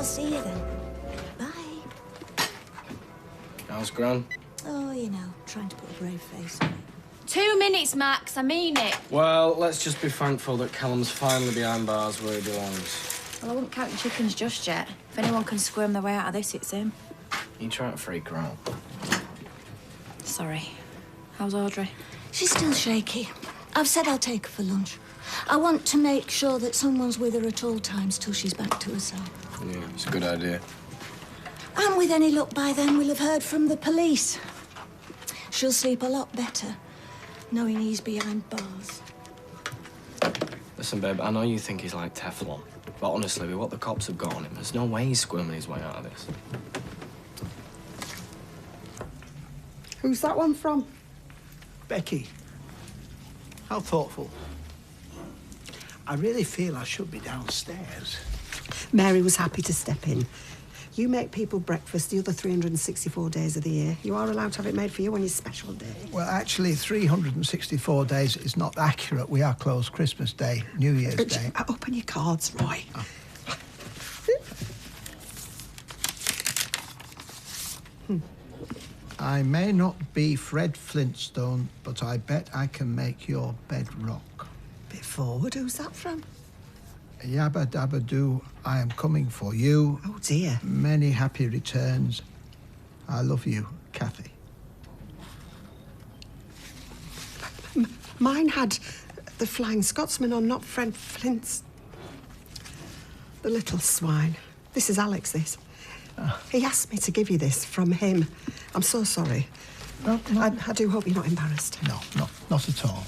see you then. Bye. How's Gran? Oh, you know, trying to put a brave face on it. 2 minutes, Max. I mean it. Well, let's just be thankful that Callum's finally behind bars where he belongs. Well, I wouldn't count the chickens just yet. If anyone can squirm their way out of this, it's him. You trying to freak her out? Sorry. How's Audrey? She's still shaky. I've said I'll take her for lunch. I want to make sure that someone's with her at all times till she's back to herself. Yeah, it's a good idea. And with any luck by then, we'll have heard from the police. She'll sleep a lot better, knowing he's behind bars. Listen, babe, I know you think he's like Teflon, but honestly, with what the cops have got on him, there's no way he's squirming his way out of this. Who's that one from? Becky, how thoughtful. I really feel I should be downstairs. Mary was happy to step in. You make people breakfast the other 364 days of the year. You are allowed to have it made for you on your special day. Well, actually, 364 days is not accurate. We are closed Christmas Day, New Year's Day. Open your cards, Roy. Oh. I may not be Fred Flintstone, but I bet I can make your bed rock. Bit forward. Who's that from? Yabba dabba doo, I am coming for you. Oh, dear. Many happy returns. I love you, Kathy. Mine had the Flying Scotsman on, not Fred Flint's. The little swine. This is Alex, this. He asked me to give you this from him. I'm so sorry. No. I do hope you're not embarrassed. No, not at all.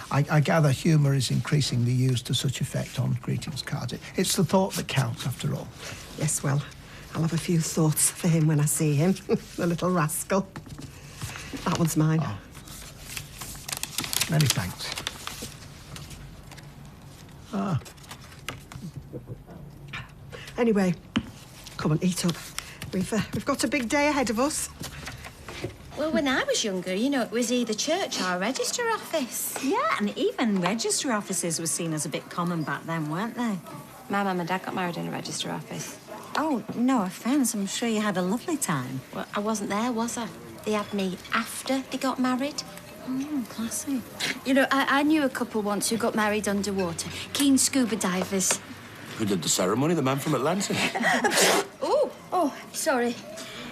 I gather humour is increasingly used to such effect on greetings cards. It's the thought that counts, after all. Yes, well, I'll have a few thoughts for him when I see him. The little rascal. That one's mine. Oh. Many thanks. Anyway, come on, eat up. We've got a big day ahead of us. Well, when I was younger, you know, it was either church or register office. Yeah, and even register offices were seen as a bit common back then, weren't they? My mum and dad got married in a register office. Oh, no offence, I'm sure you had a lovely time. Well, I wasn't there, was I? They had me after they got married. Oh, classy. You know, I knew a couple once who got married underwater. Keen scuba divers. Who did the ceremony? The man from Atlanta? Oh, sorry.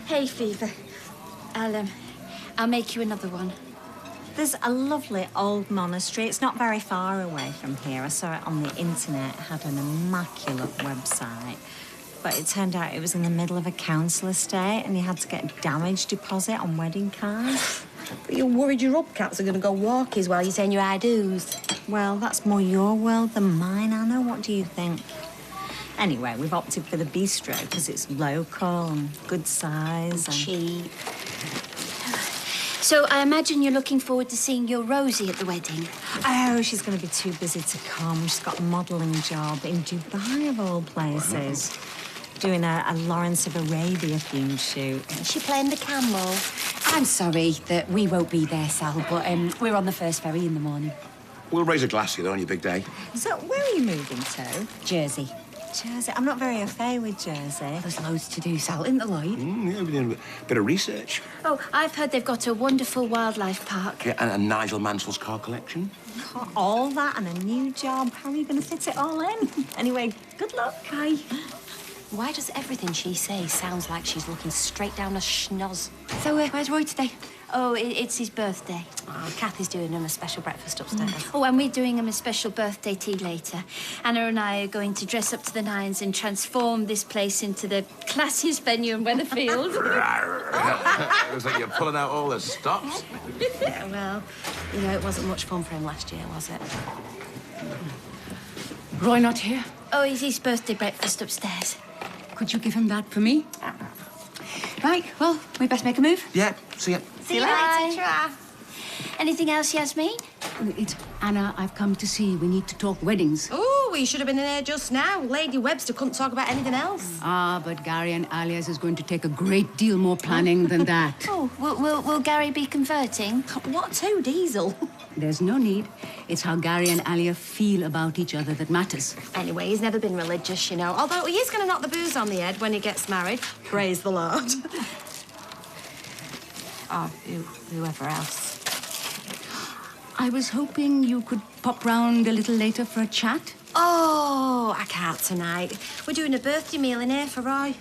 Hay fever. I'll make you another one. There's a lovely old monastery. It's not very far away from here. I saw it on the internet. It had an immaculate website. But it turned out it was in the middle of a council estate and you had to get a damage deposit on wedding cards. But you're worried your hubcaps are going to go walkies while you're saying your I-do's. Well, that's more your world than mine, Anna. What do you think? Anyway, we've opted for the bistro because it's local and good size and cheap. So I imagine you're looking forward to seeing your Rosie at the wedding. Oh, she's going to be too busy to come. She's got a modelling job in Dubai, of all places. Wow. Doing a Lawrence of Arabia themed shoot. Is she playing the camel? I'm sorry that we won't be there, Sal, but we're on the first ferry in the morning. We'll raise a glass here on your big day. So where are you moving to? Jersey. Jersey? I'm not very au fait with Jersey. There's loads to do, Sal, isn't there, Lloyd? Yeah, we're doing a bit of research. Oh, I've heard they've got a wonderful wildlife park. Yeah, and Nigel Mansell's car collection. Got all that and a new job. How are you going to fit it all in? Anyway, good luck. Bye. Why does everything she says sounds like she's looking straight down a schnoz? So, where's Roy today? Oh, it's his birthday. Oh, Kathy's doing him a special breakfast upstairs. Oh, and we're doing him a special birthday tea later. Anna and I are going to dress up to the nines and transform this place into the classiest venue in Weatherfield. Looks like you're pulling out all the stops. Yeah, well, you know, it wasn't much fun for him last year, was it? Roy not here? Oh, it's his birthday breakfast upstairs. Could you give him that for me? Right, well, we best make a move. Yeah, see ya. See you later, Tra. Anything else, Yasmin? It's Anna, I've come to see. We need to talk weddings. Oh, we should have been in here just now. Lady Webster couldn't talk about anything else. Ah, but Gary and Alias is going to take a great deal more planning than that. Oh, will Gary be converting? What to, Diesel? There's no need. It's how Gary and Alia feel about each other that matters. Anyway, he's never been religious, you know. Although he is going to knock the booze on the head when he gets married. Praise the Lord. Oh, whoever else. I was hoping you could pop round a little later for a chat. Oh, I can't tonight. We're doing a birthday meal in here for Roy.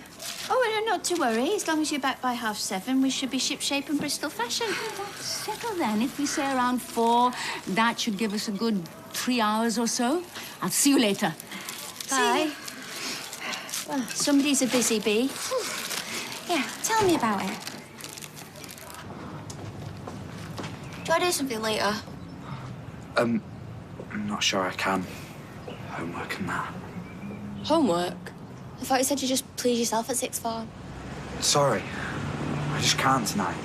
Oh, no, not to worry. As long as you're back by 7:30, we should be shipshape in Bristol fashion. Settle then. If we say around 4, that should give us a good 3 hours or so. I'll see you later. Bye. Well, somebody's a busy bee. Yeah, tell me about it. Do I do something later? I'm not sure I can. Homework and that. Homework? I thought you said you just please yourself at 6th form. Sorry. I just can't tonight.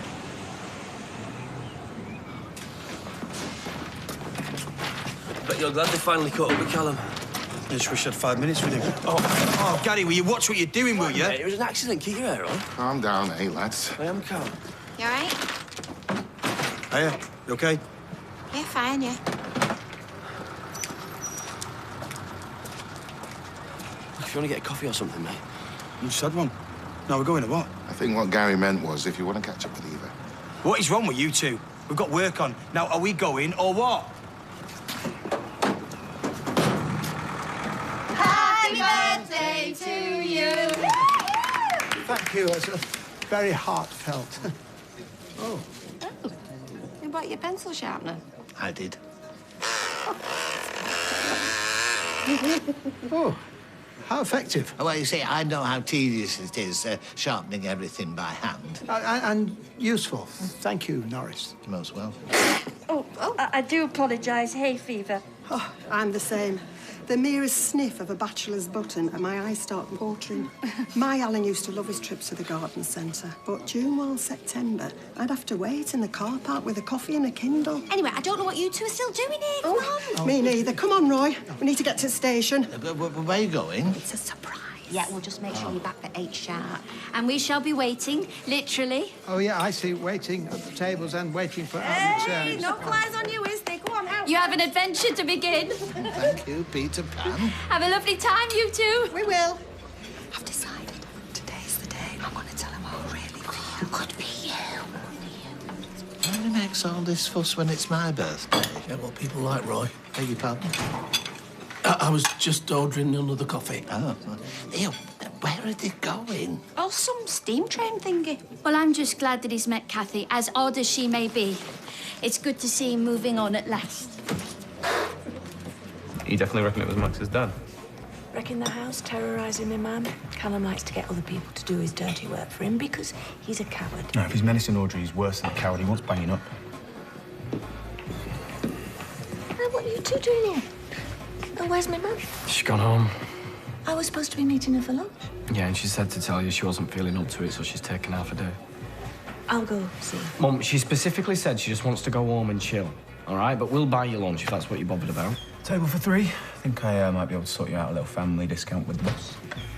Bet you're glad they finally caught up with Callum. I just wish I had 5 minutes with him. Oh, Gary, will you watch what you're doing, will you? Mate, it was an accident. Keep your hair on. Calm down, eh, lads? I am calm. You all right? Hiya, you okay? Yeah, fine, yeah. If you want to get a coffee or something, mate. You just had one. Now we're going to what? I think what Gary meant was if you want to catch up with Eva. What is wrong with you two? We've got work on. Now, are we going or what? Happy birthday to you! Thank you. It's very heartfelt. Oh. You bought your pencil sharpener? I did. Oh, how effective. Well, you see, I know how tedious it is sharpening everything by hand. And useful. Thank you, Norris. You're most welcome. I do apologise. Hay fever. Oh, I'm the same. The merest sniff of a bachelor's button and my eyes start watering. My Alan used to love his trips to the garden centre, but June while September, I'd have to wait in the car park with a coffee and a Kindle. Anyway, I don't know what you two are still doing here. Come on. Me neither. Come on, Roy. We need to get to the station. Where are you going? It's a surprise. Yeah, we'll just make sure you're back for 8 sharp. And we shall be waiting, literally. Oh, yeah, I see. Waiting at the tables and waiting for our returns. No flies on you, is there? Go on, out. You have an adventure to begin. Thank you, Peter Pan. Have a lovely time, you two. We will. I've decided today's the day. I'm going to tell him how I really feel. Could be you. Who makes all this fuss when it's my birthday? Yeah, well, people like Roy. Beg your pardon? I was just ordering another coffee. Oh. Ew, where are they going? Oh, some steam train thingy. Well, I'm just glad that he's met Kathy, as odd as she may be. It's good to see him moving on at last. You definitely reckon it was Max's dad? Wrecking the house, terrorising me, man. Callum likes to get other people to do his dirty work for him because he's a coward. No, if he's menacing Audrey, he's worse than a coward. He wants banging up. What are you two doing here? Oh, where's my mum? She's gone home. I was supposed to be meeting her for lunch. Yeah, and she said to tell you she wasn't feeling up to it, so she's taken half a day. I'll go see her. Mum, she specifically said she just wants to go home and chill, all right? But we'll buy you lunch if that's what you're bothered about. Table for 3. I think I might be able to sort you out a little family discount with the boss.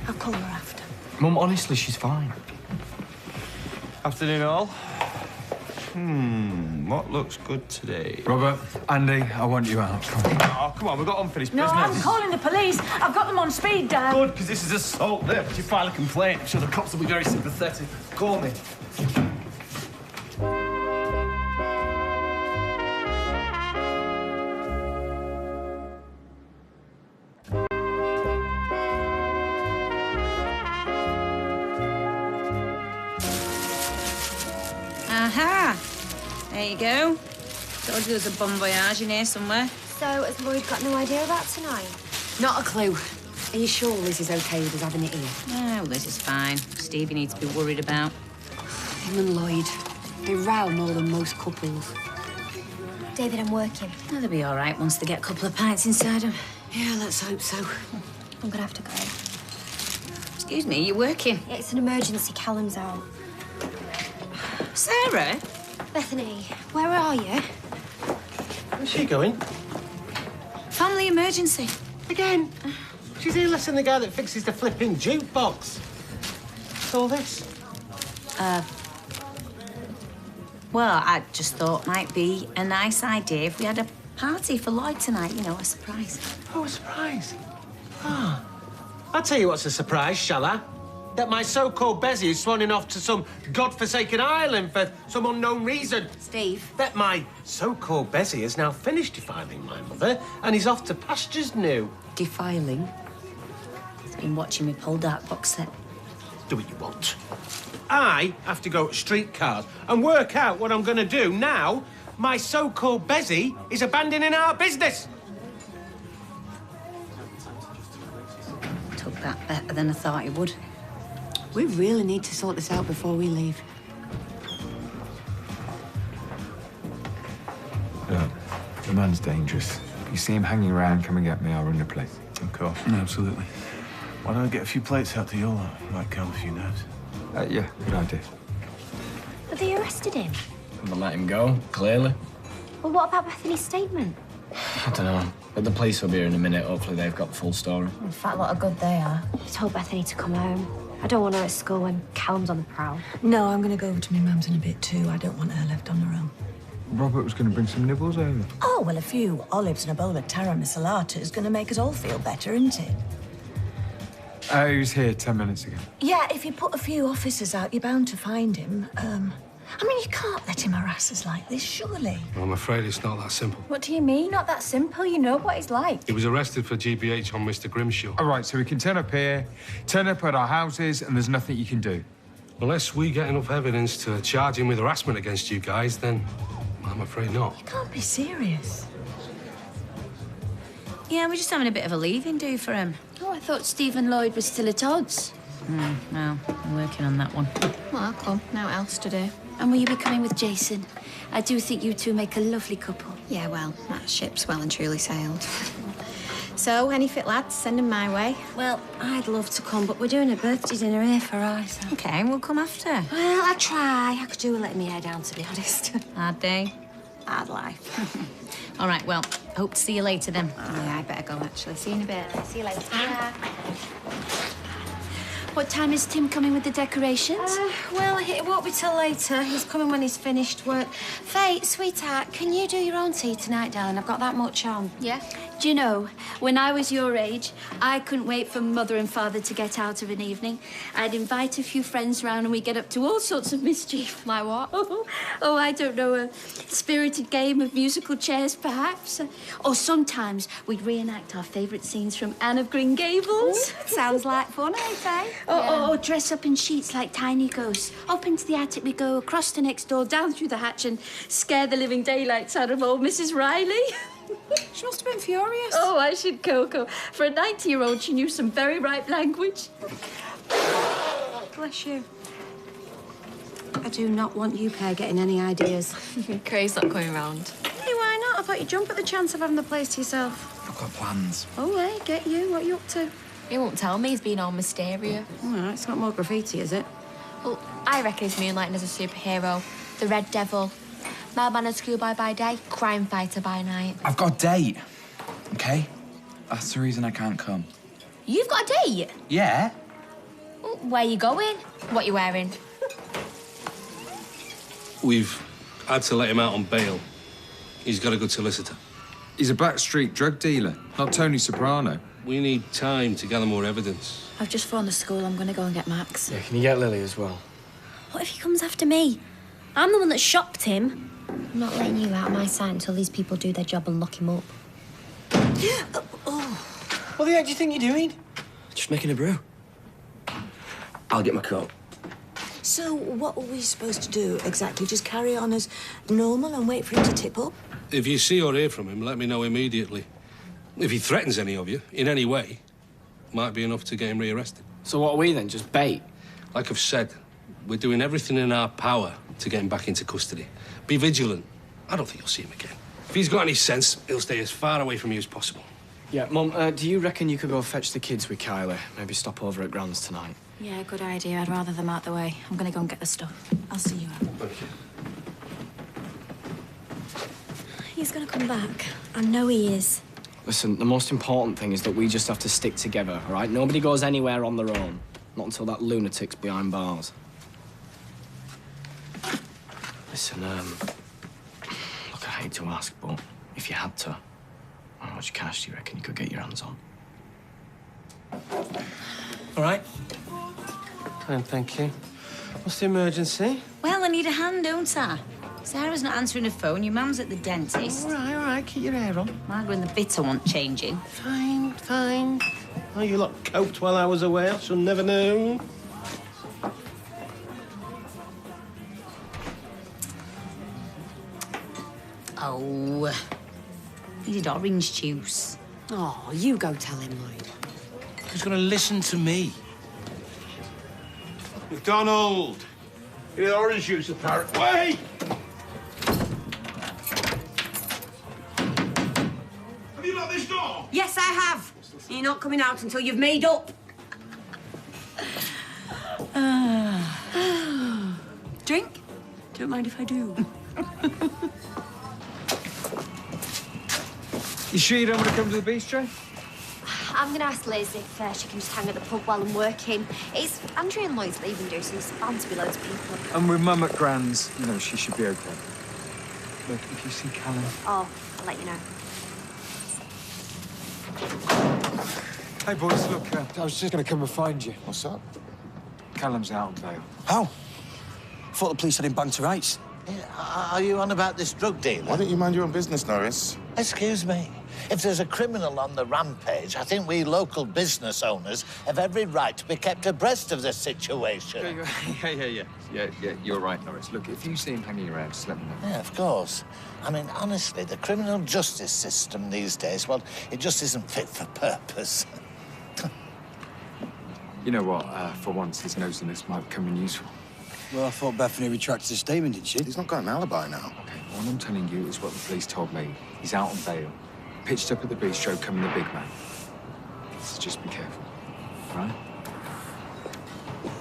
I'll call her after. Mum, honestly, she's fine. Afternoon, all. What looks good today? Robert, Andy, I want you out. Come on. Oh, come on, we've got unfinished No, business. I'm calling the police. I've got them on speed dial. Good, because this is assault. There, if you file a complaint, I'm sure the cops will be very sympathetic. Call me. Aha! There you go. Told you there's a bon voyage in here somewhere. So, has Lloyd got no idea about tonight? Not a clue. Are you sure Liz is okay with us having it here? Oh, Liz is fine. Stevie needs to be worried about. Him and Lloyd, they row more than most couples. David, I'm working. Oh, they'll be all right once they get a couple of pints inside them. Yeah, let's hope so. I'm gonna have to go. Excuse me, you're working? Yeah, it's an emergency. Callum's out. Sarah? Bethany, where are you? Where's she going? Family emergency. Again? She's here less than the guy that fixes the flipping jukebox. What's all this? Well, I just thought might be a nice idea if we had a party for Lloyd tonight, you know, a surprise. Oh, a surprise? Ah. I'll tell you what's a surprise, shall I? That my so-called Bezzy is swanning off to some godforsaken island for some unknown reason. Steve. That my so-called Bezzy has now finished defiling my mother and is off to pastures new. Defiling? He's been watching me pull dark box set. Do what you want. I have to go to streetcars and work out what I'm going to do now my so-called Bezzy is abandoning our business. Took that better than I thought it would. We really need to sort this out before we leave. Look, the man's dangerous. If you see him hanging around, come and get me. I'll run the place. Of course. Absolutely. Why don't I get a few plates out to Yola? Might calm a few nerves. Yeah, good idea. Have they arrested him? They'll let him go, clearly. Well, what about Bethany's statement? I don't know. But the police will be here in a minute. Hopefully they've got the full story. In fact, what a good they are. I told Bethany to come home. I don't want her at school when Callum's on the prowl. No, I'm going to go over to my mum's in a bit too. I don't want her left on her own. Robert was going to bring some nibbles over. Oh, well, a few olives and a bowl of tara misalata is going to make us all feel better, isn't it? He was here 10 minutes ago. Yeah, if you put a few officers out, you're bound to find him. I mean, you can't let him harass us like this, surely. Well, I'm afraid it's not that simple. What do you mean? Not that simple. You know what he's like. He was arrested for GBH on Mr. Grimshaw. All right, so we can turn up here, turn up at our houses, and there's nothing you can do. Unless we get enough evidence to charge him with harassment against you guys, then I'm afraid not. You can't be serious. Yeah, we're just having a bit of a leaving do for him. Oh, I thought Stephen Lloyd was still at odds. No, I'm working on that one. Well, I'll come. Now what else to do? And will you be coming with Jason? I do think you two make a lovely couple. Yeah, well, that ship's well and truly sailed. So, any fit lads, send them my way. Well, I'd love to come, but we're doing a birthday dinner here for Isa. Okay, we'll come after. Well, I'll try. I could do with letting me hair down, to be honest. Hard day. Hard life. All right, well, hope to see you later then. Yeah, I better go, actually. See you in a bit. See you later. What time is Tim coming with the decorations? Well, it won't be till later. He's coming when he's finished work. Faye, sweetheart, can you do your own tea tonight, darling? I've got that much on. Yeah? Do you know, when I was your age, I couldn't wait for Mother and Father to get out of an evening. I'd invite a few friends round and we'd get up to all sorts of mischief. Like what? Oh, I don't know, a spirited game of musical chairs, perhaps. Or sometimes we'd reenact our favourite scenes from Anne of Green Gables. Ooh, sounds like fun, eh, Faye? Or dress up in sheets like tiny ghosts. Up into the attic we go, across the next door, down through the hatch and scare the living daylights out of old Mrs. Riley. She must have been furious. Oh, I should Coco. For a 90-year-old, she knew some very ripe language. Bless you. I do not want you pair getting any ideas. Craig's not coming round. Hey, why not? I thought you'd jump at the chance of having the place to yourself. I've got plans. Oh, hey, get you. What are you up to? He won't tell me. He's being all mysterious. All right, it's not more graffiti, is it? Well, I reckon he's moonlighting as a superhero. The Red Devil. Mailman and schoolboy by day, crime fighter by night. I've got a date, okay? That's the reason I can't come. You've got a date? Yeah? Well, where you going? What you wearing? We've had to let him out on bail. He's got a good solicitor. He's a backstreet drug dealer, not Tony Soprano. We need time to gather more evidence. I've just phoned the school. I'm going to go and get Max. Yeah, can you get Lily as well? What if he comes after me? I'm the one that shopped him. I'm not letting you out of my sight until these people do their job and lock him up. What the heck do you think you're doing? Just making a brew. I'll get my coat. So what were we supposed to do exactly? Just carry on as normal and wait for him to tip up? If you see or hear from him, let me know immediately. If he threatens any of you, in any way, might be enough to get him rearrested. So what are we then, just bait? Like I've said, we're doing everything in our power to get him back into custody. Be vigilant. I don't think you'll see him again. If he's got any sense, he'll stay as far away from you as possible. Yeah, Mum, do you reckon you could go fetch the kids with Kylie? Maybe stop over at Grand's tonight? Yeah, good idea. I'd rather them out the way. I'm going to go and get the stuff. I'll see you out. Thank you. He's going to come back. I know he is. Listen, the most important thing is that we just have to stick together, all right? Nobody goes anywhere on their own. Not until that lunatic's behind bars. Listen, look, I hate to ask, but if you had to, how much cash do you reckon you could get your hands on? All right. Thank you. What's the emergency? Well, I need a hand, don't I? Sarah's not answering her phone. Your mum's at the dentist. All right. Keep your hair on. Margaret and the bitter want changing. Fine. Oh, you lot coped while I was away. I shall never know. Oh, needed orange juice. Oh, you go tell him, Lloyd. Who's going to listen to me? McDonald! You need orange juice, apparently. Wait! Have you locked this door? Yes, I have. You're not coming out until you've made up. Drink? Don't mind if I do. You sure you don't want to come to the bistro? I'm going to ask Liz if she can just hang at the pub while I'm working. It's Andrea and Lloyd's leaving, do, so there's bound to be loads of people. And with Mum at Grand's, you know, she should be okay. Look, if you see Callum... Oh, I'll let you know. Hey, boys, look, I was just going to come and find you. What's up? Callum's out on bail. How? I thought the police had him banged to rights. Are you on about this drug dealer? Why don't you mind your own business, Norris? Excuse me. If there's a criminal on the rampage, I think we local business owners have every right to be kept abreast of this situation. Yeah, you're right, Norris. Look, if you see him hanging around, just let me know. Yeah, of course. I mean, honestly, the criminal justice system these days, well, it just isn't fit for purpose. You know what? For once, his nosiness might come in useful. Well, I thought Bethany retracted his statement, didn't she? He's not got an alibi now. Okay, all I'm telling you is what the police told me. He's out on bail. Pitched up at the bistro, coming the big man. So just be careful, right?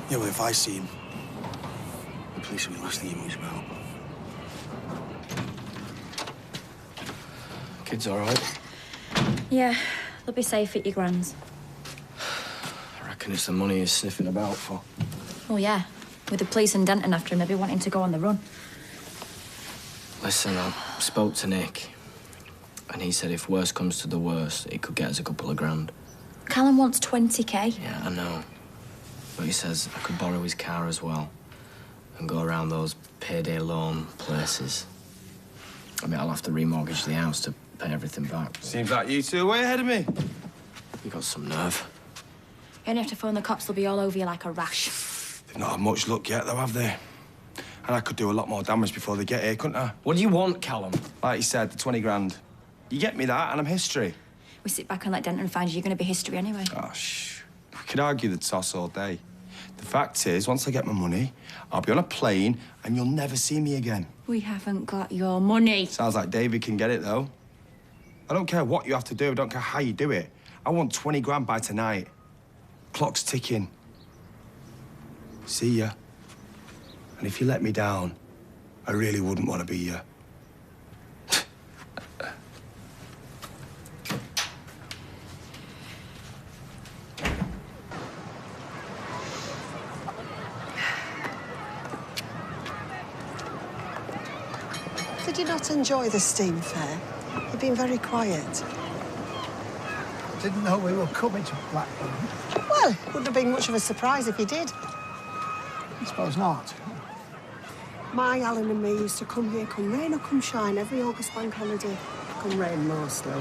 Yeah, well, if I see him, the police will be the last thing he worries about. Kids all right? Yeah, they'll be safe at your grand's. I reckon it's the money he's sniffing about for. Oh, yeah. With the police and Denton after him, they'll be wanting to go on the run. Listen, I spoke to Nick, and he said if worse comes to the worst, it could get us a couple of grand. Callum wants 20k. Yeah, I know. But he says I could borrow his car as well and go around those payday loan places. I mean, I'll have to remortgage the house to pay everything back. Seems like you two are way ahead of me. You got some nerve. You only have to phone the cops, they'll be all over you like a rash. They've not had much luck yet, though, have they? And I could do a lot more damage before they get here, couldn't I? What do you want, Callum? Like you said, the 20 grand. You get me that, and I'm history. We sit back and let Denton find you, you're going to be history anyway. Oh, shh. We could argue the toss all day. The fact is, once I get my money, I'll be on a plane, and you'll never see me again. We haven't got your money. Sounds like David can get it, though. I don't care what you have to do. I don't care how you do it. I want 20 grand by tonight. Clock's ticking. See ya. And if you let me down, I really wouldn't want to be you. Did you not enjoy the steam fair? You've been very quiet. Didn't know we were coming to Blackburn. Well, it wouldn't have been much of a surprise if you did. I suppose not. My Alan and me used to come here, come rain or come shine, every August bank holiday. Come rain mostly.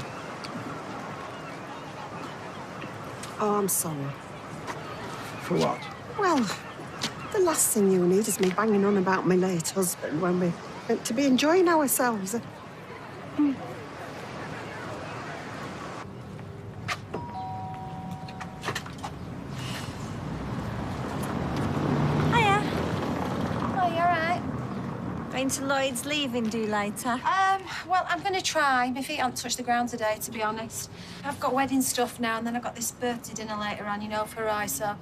Oh, I'm sorry. For what? Well, the last thing you need is me banging on about my late husband when we're meant to be enjoying ourselves. To Lloyd's leaving do later? Well, I'm going to try. My feet aren't touched the ground today, to be honest. I've got wedding stuff now, and then I've got this birthday dinner later on, you know, for Roy, so I'll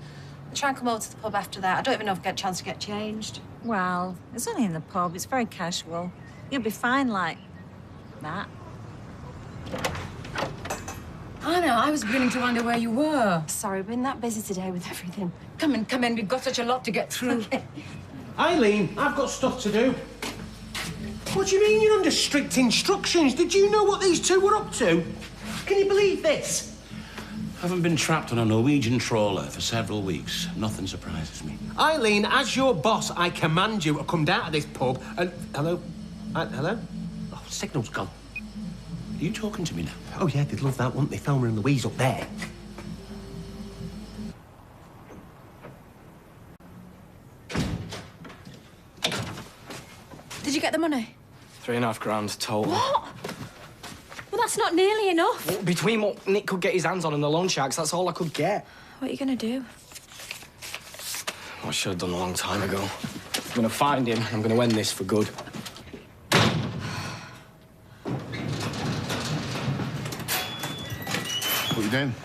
try and come over to the pub after that. I don't even know if I get a chance to get changed. Well, it's only in the pub. It's very casual. You'll be fine like that. I know, I was beginning to wonder where you were. Sorry, I've been that busy today with everything. Come in. We've got such a lot to get through. Eileen, I've got stuff to do. What do you mean you're under strict instructions? Did you know what these two were up to? Can you believe this? Haven't been trapped on a Norwegian trawler for several weeks. Nothing surprises me. Eileen, as your boss, I command you to come down to this pub and... Hello? Hello? Oh, signal's gone. Are you talking to me now? Oh, yeah, they'd love that, wouldn't they? Thelma and Louise up there. Did you get the money? £3.5 grand total. What? Well, that's not nearly enough. Well, between what Nick could get his hands on and the loan sharks, that's all I could get. What are you going to do? What I should have done a long time ago. I'm going to find him, and I'm going to end this for good. What are you doing?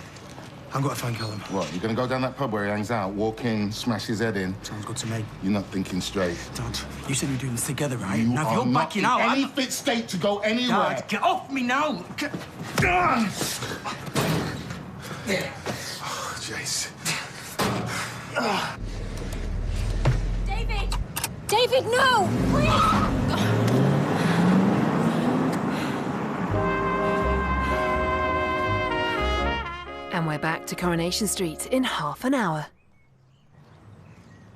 I've got to find Callum. What, you're going to go down that pub where he hangs out, walk in, smash his head in? Sounds good to me. You're not thinking straight. Dad, you said you're doing this together, right? You Now, if are you're not backing in out... any fit state to go anywhere. Dad, get off me now! Oh, Jace. David! David, no! Please! And we're back to Coronation Street in half an hour.